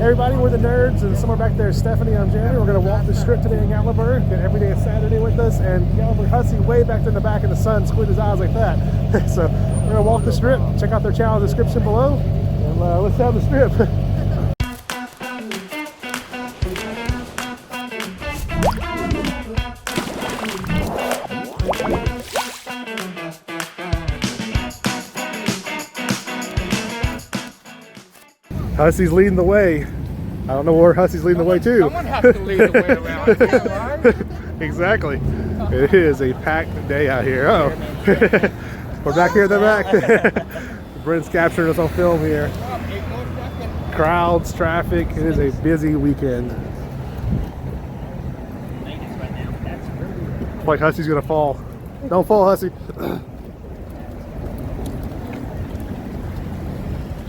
Everybody, we're the nerds, and somewhere back there is Stephanie. I'm Jeremy. We're going to walk the strip today in Gatlinburg. Get every day is Saturday with us, and Gatlinburg Hussey way back there in the back in the sun, squint his eyes like that. So we're going to walk the strip. Check out their channel in the description below, and let's have the strip. Hussey's leading the way. I don't know where Hussey's leading the way to. Someone has to lead the way around here, right? Exactly. It is a packed day out here. Oh, we're back here at the back. Brent's capturing us on film here. Crowds, traffic. It is a busy weekend. Like Hussey's gonna fall. Don't fall, Hussey.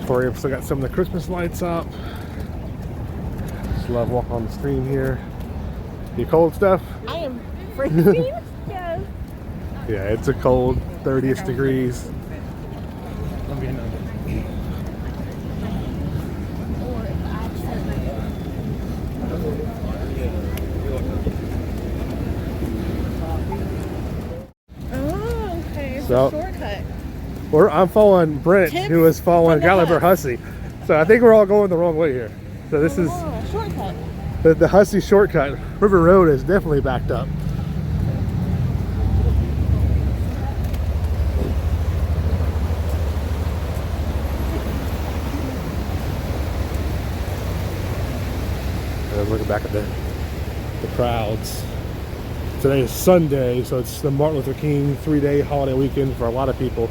We've still got some of the Christmas lights up. Just love walking on the stream here. You cold, Steph? I am freezing. Yes. Yeah, it's a cold 30-ish degrees. Oh, okay. It's So, a shortcut. I'm following Brent, Tips who is following from the Gatlinburg Hussey. So I think we're all going the wrong way here. So this is shortcut. the Hussey shortcut. River Road is definitely backed up. And looking back at the crowds. Today is Sunday, so it's the Martin Luther King 3-day holiday weekend for a lot of people.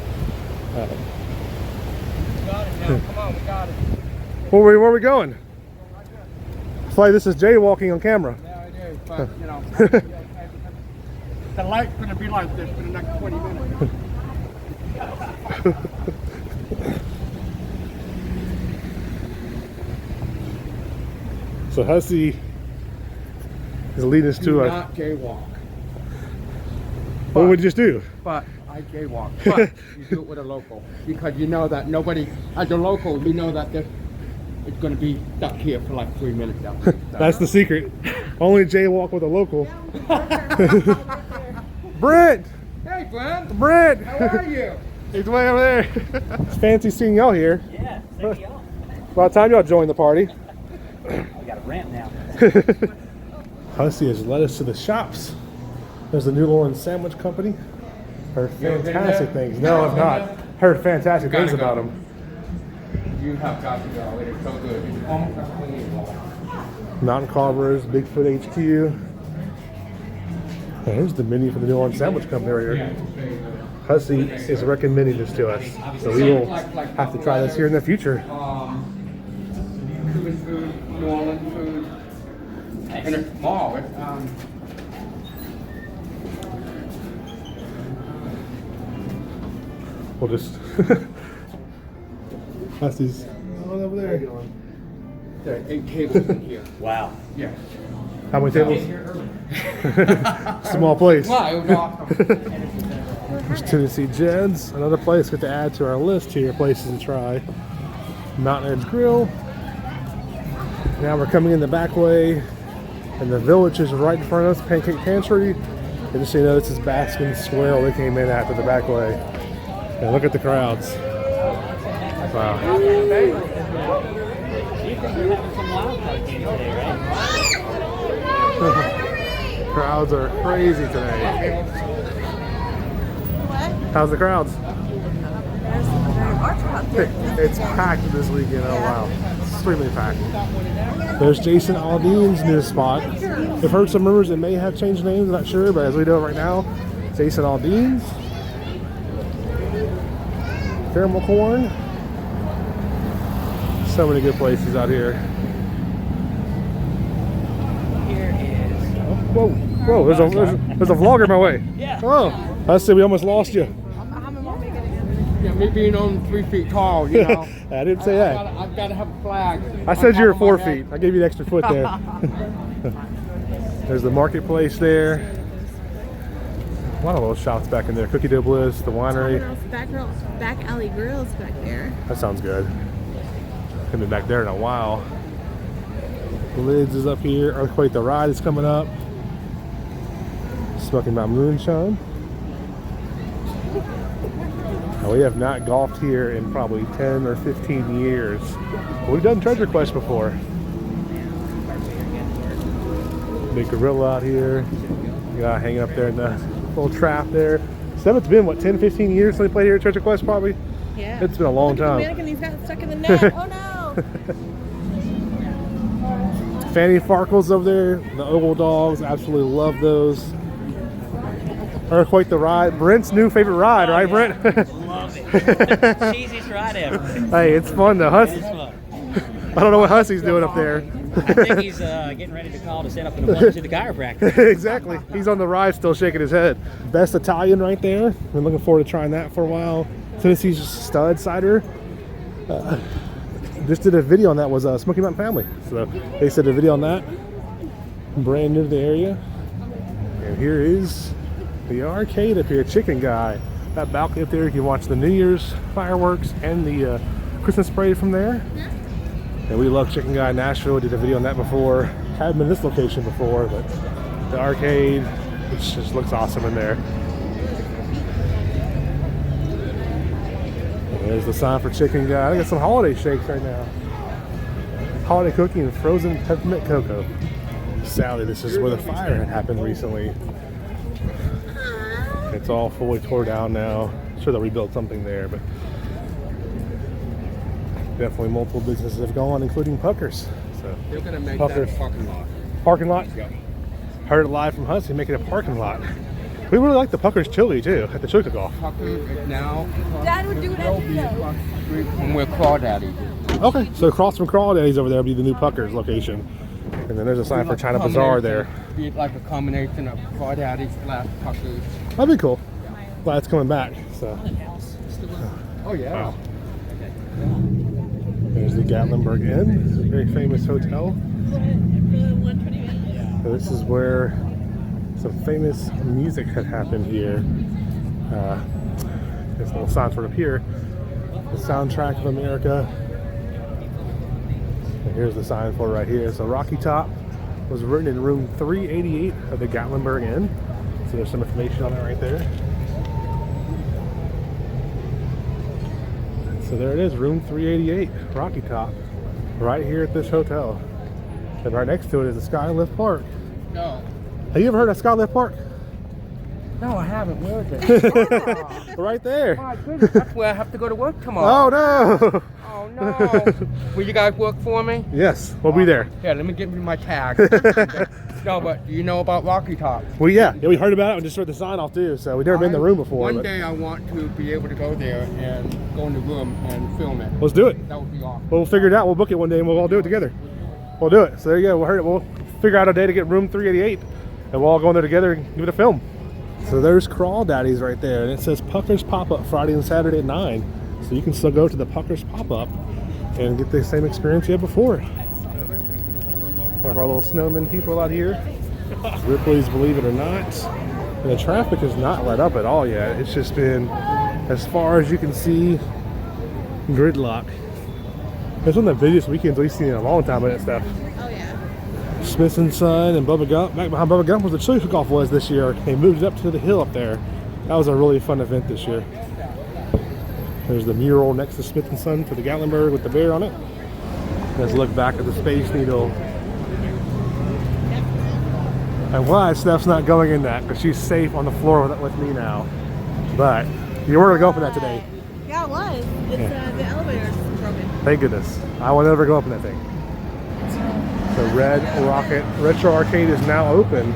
We got it now. Come on, we got it. Where are we going? It's like this is jaywalking on camera. Yeah, it is, but you know, the light's gonna be like this for the next 20 minutes. So Hussey is leading us to Do a. not jaywalk. What would you just do? But I jaywalk. But you do it with a local because you know that nobody, as a local, you know that it's going to be stuck here for like 3 minutes. That's the secret. Only jaywalk with a local. Brent! Hey, Glenn. Brent! How are you? He's way over there. It's fancy seeing y'all here. Yeah, thank y'all. About time y'all joined the party. We got a ramp now. Hussey has led us to the shops. There's the New Orleans Sandwich Company. Heard fantastic things. No, I've not. Heard fantastic things about them. You have got to go. It is so good. It's almost a clean wall. Mountain Carvers, Bigfoot HQ. Here's the menu for the New Orleans Sandwich Company right here. Hussey is recommending this to us, so we will have to try this here in the future. Cuban food, New Orleans food, and it's small. It's, We'll just Hussey's on over there. there are 8 tables in here. Wow. Yes. How many tables? Small place. Wow, it was awesome. There's Tennessee Jed's, another place good to add to our list here, places to try. Mountain Edge Grill. Now we're coming in the back way, and the Village is right in front of us, Pancake Pantry. And just so you know, this is Baskin Square they came in after the back way. And look at the crowds. Wow. Crowds are crazy today. What? How's the crowds? There's It's packed this weekend. Oh wow, extremely packed. There's Jason Aldean's new spot. I've heard some rumors it may have changed names. I'm not sure, but as we know right now, Jason Aldean's. Caramel corn. So many good places out here. Here is. Whoa, whoa! There's a vlogger my way. Yeah. Oh, I said we almost lost you. Yeah, me being on 3 feet tall, you know. I didn't say that. I've got to have a flag. I said you were 4 feet. I gave you the extra foot there. There's the marketplace there. A lot of little shops back in there. Cookie Dough Bliss, the winery. Back alley grills back there. That sounds good. Haven't been back there in a while. Lids is up here. Earthquake the Ride is coming up. Smoking Mountain Moonshine. Now, we have not golfed here in probably 10 or 15 years. We've done Treasure Quest before. Big gorilla out here. Guy hanging up there in the little trap there. So it's been, what, 10, 15 years since we played here at Treasure Quest, probably? Yeah. It's been a long Look at time. the mannequin, he's got stuck in the net. Oh no! Fanny Farkles over there. The Oval Dogs. Absolutely love those. Earthquake the Ride. Brent's new favorite ride, right, Brent? Love it. Cheesiest ride ever. Hey, it's fun though. It's fun. I don't know what Hussey's doing up there. I think he's getting ready to call to set up an appointment to the chiropractor. Exactly. He's on the ride still shaking his head. Best Italian right there. Been looking forward to trying that for a while. Tennessee's Stud Cider. Just did a video on that, was Smoky Mountain Family. So they said a video on that. Brand new to the area. And here is the arcade up here, Chicken Guy. That balcony up there, you can watch the New Year's fireworks and the Christmas parade from there. And we love Chicken Guy Nashville. Did a video on that before. Haven't been this location before, but the arcade, it just looks awesome in there. And there's the sign for Chicken Guy. I got some holiday shakes right now. Holiday cookie and frozen peppermint cocoa. Sally, this is where the fire had happened recently. It's all fully tore down now. I'm sure they'll rebuild something there, but definitely multiple businesses have gone, including Puckers. So They're gonna make Puckers. that a parking lot. Parking lot. Yeah. Heard it live from Hussey, making a parking lot. We really like the Puckers chili too at the chili cook-off. Pucker is now Dad would do it will as be you across the street from where Crawdaddy is. Okay, so across from Crawdaddy's over there will be the new Puckers location, and then there's a sign for China Bazaar there. Be like a combination of Crawdaddy / Puckers. That'd be cool. Glad it's coming back. So Oh yeah. wow. There's the Gatlinburg Inn, a very famous hotel. So this is where some famous music had happened here. There's a little sign sort of here. The soundtrack of America. And here's the sign for it right here. So Rocky Top was written in room 388 of the Gatlinburg Inn. So there's some information on it right there. So there it is, room 388, Rocky Top, right here at this hotel. And right next to it is the Skylift Park. No. Have you ever heard of Skylift Park? No, I haven't. Where is it? Right there. My goodness, that's where I have to go to work tomorrow. Oh no! Oh no. Will you guys work for me? Yes, we'll be there. Yeah, let me give you my tag. No, but do you know about Rocky Top? Well, yeah, we heard about it and just read the sign off too. So we've never been in the room before. One But day I want to be able to go there and go in the room and film it. let's do it. That would be awesome. We'll figure it out. We'll book it one day and we'll all do it together. We'll do it. So there you go. We'll figure out a day to get room 388 and we'll all go in there together and give it a film. So there's Crawdaddy's right there, and it says Puckers Pop-Up Friday and Saturday at 9. So you can still go to the Puckers Pop-Up and get the same experience you had before. One of our little snowman people out here. Ripley's Believe It or Not. And the traffic is not let up at all yet. It's just been, as far as you can see, gridlock. It's one of the busiest weekends we've seen in a long time with that stuff. Oh yeah. Smith & Son and Bubba Gump. Back behind Bubba Gump was the chili cook-off was this year. They moved it up to the hill up there. That was a really fun event this year. There's the mural next to Smith & Son for the Gatlinburg with the bear on it. Let's look back at the Space Needle. And why Steph's not going in that, because she's safe on the floor with me now. But you were going to go up in that today. Yeah, it was. It's the elevator's broken. Thank goodness. I will never go up in that thing. The Red Rocket Retro Arcade is now open.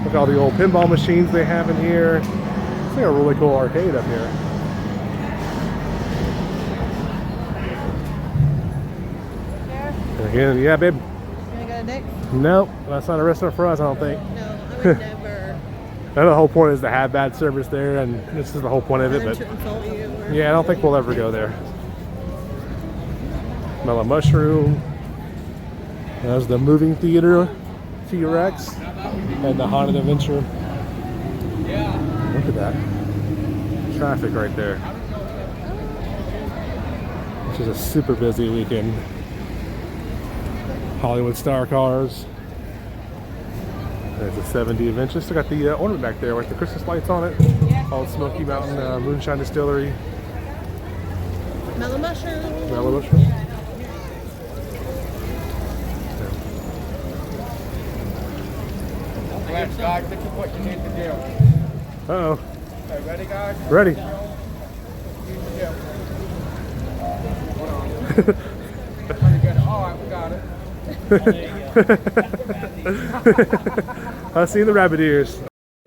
Look at all the old pinball machines they have in here. It's like a really cool arcade up here. And again, yeah, babe. You wanna go to Dick's? Nope, that's not a restaurant for us, I don't think. No, I would never. I know the whole point is to have bad service there, and this is the whole point of it. Other But to insult you. Or... yeah, I don't think we'll ever go there. Smell a mushroom. There's the moving theater, T-Rex, and the Haunted Adventure. Look at that. Traffic right there. Which is a super busy weekend. Hollywood Star Cars. There's a 70 Adventure. Still got the ornament back there with the Christmas lights on it. Old Smoky Mountain Moonshine Distillery. Mellow mushroom. Mellow mushroom. Let's guys, this is what you need to do. Uh-oh. Okay, ready guys? Ready. Pretty good. All right, we got it. I see the rabbit ears.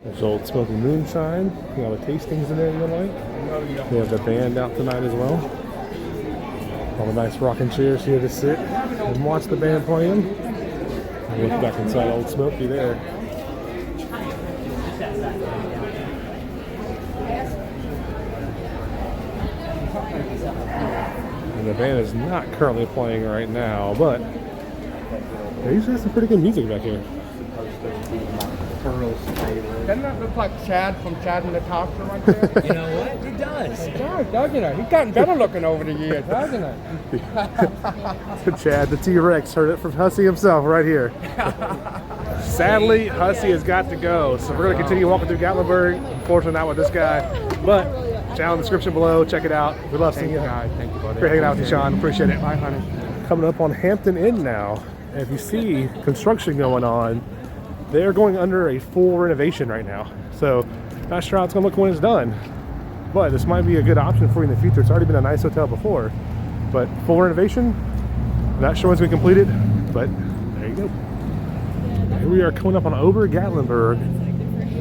There's Old Smoky Moonshine. You got the tastings in there you like. We have the band out tonight as well. All the nice rocking chairs here to sit and watch the band playing. And look back inside Old Smoky there. And the band is not currently playing right now, but they usually have some pretty good music back here. Doesn't that look like Chad from Chad and Natasha right there? You know what? It does. It does, doesn't it? He's gotten better looking over the years, hasn't it? Chad the T-Rex heard it from Hussey himself right here. Sadly, Hussey has got to go, so we're going to continue walking through Gatlinburg. Unfortunately, not with this guy, but channel in the description below. Check it out. We love seeing you guys. Thank you, buddy. Great hanging out with you, Sean. Appreciate it. Bye, honey. Coming up on Hampton Inn now. And if you see construction going on, they're going under a full renovation right now. So, not sure how it's going to look when it's done. But this might be a good option for you in the future. It's already been a nice hotel before. But full renovation, not sure when it's been completed. But there you go. Here we are coming up on Ober Gatlinburg,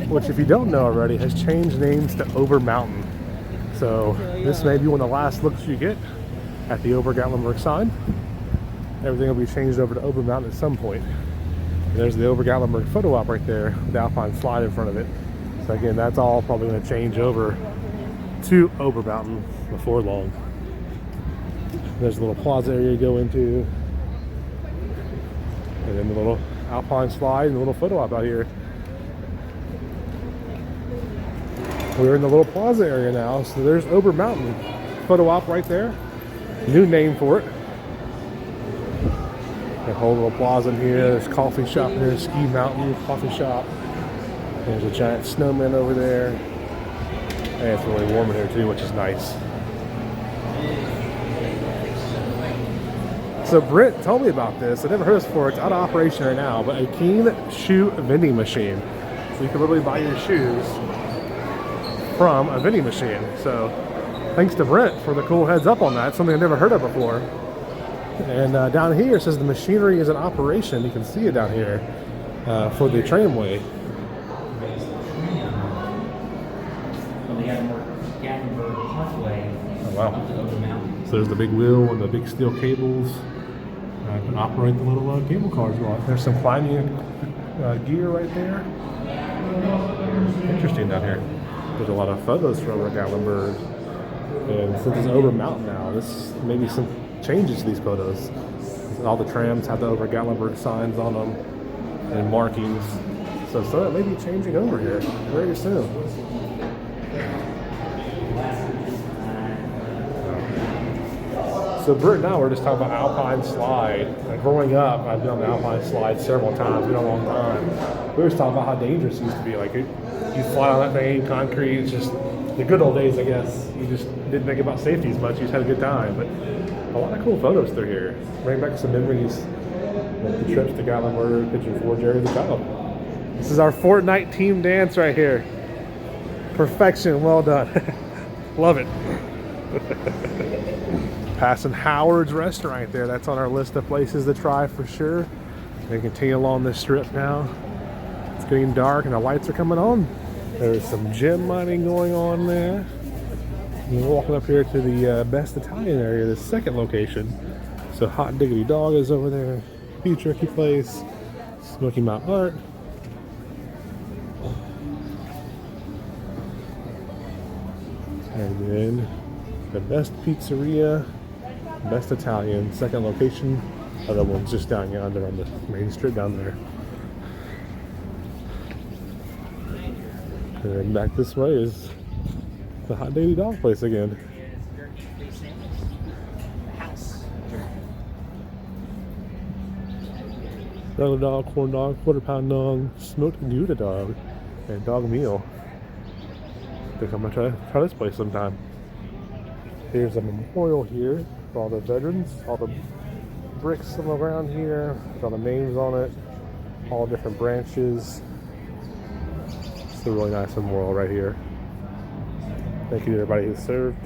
which if you don't know already, has changed names to Ober Mountain. So this may be one of the last looks you get at the Ober Gatlinburg sign. Everything will be changed over to Ober Mountain at some point. And there's the Ober Gatlinburg photo op right there with the Alpine slide in front of it. So again, that's all probably going to change over to Ober Mountain before long. There's a little plaza area you go into. And then the little Alpine slide and a little photo op out here. We're in the little plaza area now, so there's Ober Mountain photo op right there. New name for it. A whole little plaza in here. There's coffee shop in here, Ski Mountain coffee shop. There's a giant snowman over there. And it's really warm in here too, which is nice. So Brent told me about this. I never heard this before. It's out of operation right now, but a Keen shoe vending machine. So you can literally buy your shoes from a vending machine. So thanks to Brent for the cool heads up on that. Something I've never heard of before. And down here it says the machinery is in operation. You can see it down here for the tramway. Oh, wow. So there's the big wheel and the big steel cables. Can operate the little cable cars. There's some climbing gear right there. Interesting down here. There's a lot of photos from Ober Gatlinburg. And since it's Ober Mountain now, this maybe some changes to these photos. All the trams have the Ober Gatlinburg signs on them and markings. So it may be changing over here very soon. So Britt and I were just talking about Alpine slide. Growing up, I've been on the Alpine slide several times. It's been a long time. We were talking about how dangerous it used to be. Like you fly on that thing, concrete. It's just the good old days, I guess. You just didn't think about safety as much. You just had a good time. But a lot of cool photos through here. Bring back some memories. Like the trips to Gatlinburg, picture for Jerry the child. This is our Fortnite team dance right here. Perfection. Well done. Love it. Passing Howard's restaurant there. That's on our list of places to try for sure. We continue along this strip now. It's getting dark and the lights are coming on. There's some gem mining going on there. And we're walking up here to the Best Italian area, the second location. So Hot Diggity Dog is over there. Beef Jerky Place. Smoky Mountain Art. And then the Best Pizzeria. Best Italian, second location. Other one's just down yonder on the main strip down there. And then back this way is the Hot Diggity Dog place again. regular dog, corn dog, quarter pound dog, smoked Gouda dog, and dog meal. I think I'm gonna try this place sometime. Here's a memorial here for all the veterans, all the bricks on the ground here, with all the names on it, all different branches. It's a really nice memorial right here. Thank you to everybody who served.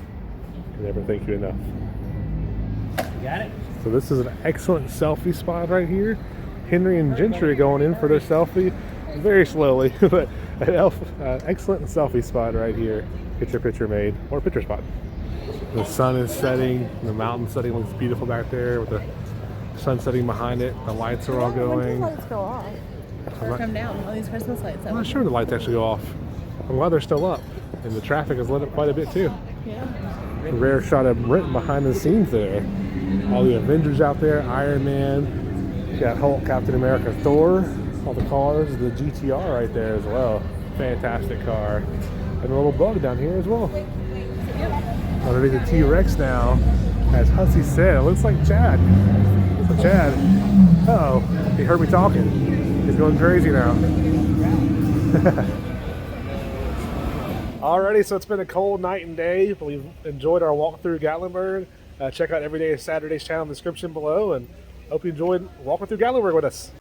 Can never thank you enough. You got it? So this is an excellent selfie spot right here. Henry and Gentry are going in for their selfie very slowly, but an excellent selfie spot right here. Get your picture made, or picture spot. The sun is setting, the mountain setting looks beautiful back there with the sun setting behind it. The lights are all going. When do the lights go off? Or come down, all these Christmas lights. I'm not sure the lights actually go off. I'm glad they're still up. And the traffic has lit up quite a bit too. Yeah. A rare shot of Brent behind the scenes there. All the Avengers out there, Iron Man, you got Hulk, Captain America, Thor, all the cars, the GTR right there as well. Fantastic car. And a little bug down here as well. Underneath the T-Rex now, as Hussey said, it looks like Chad. So Chad, uh-oh, he heard me talking. He's going crazy now. Alrighty, so it's been a cold night and day, but we've enjoyed our walk through Gatlinburg. Check out Everyday Saturday's channel in the description below, and hope you enjoyed walking through Gatlinburg with us.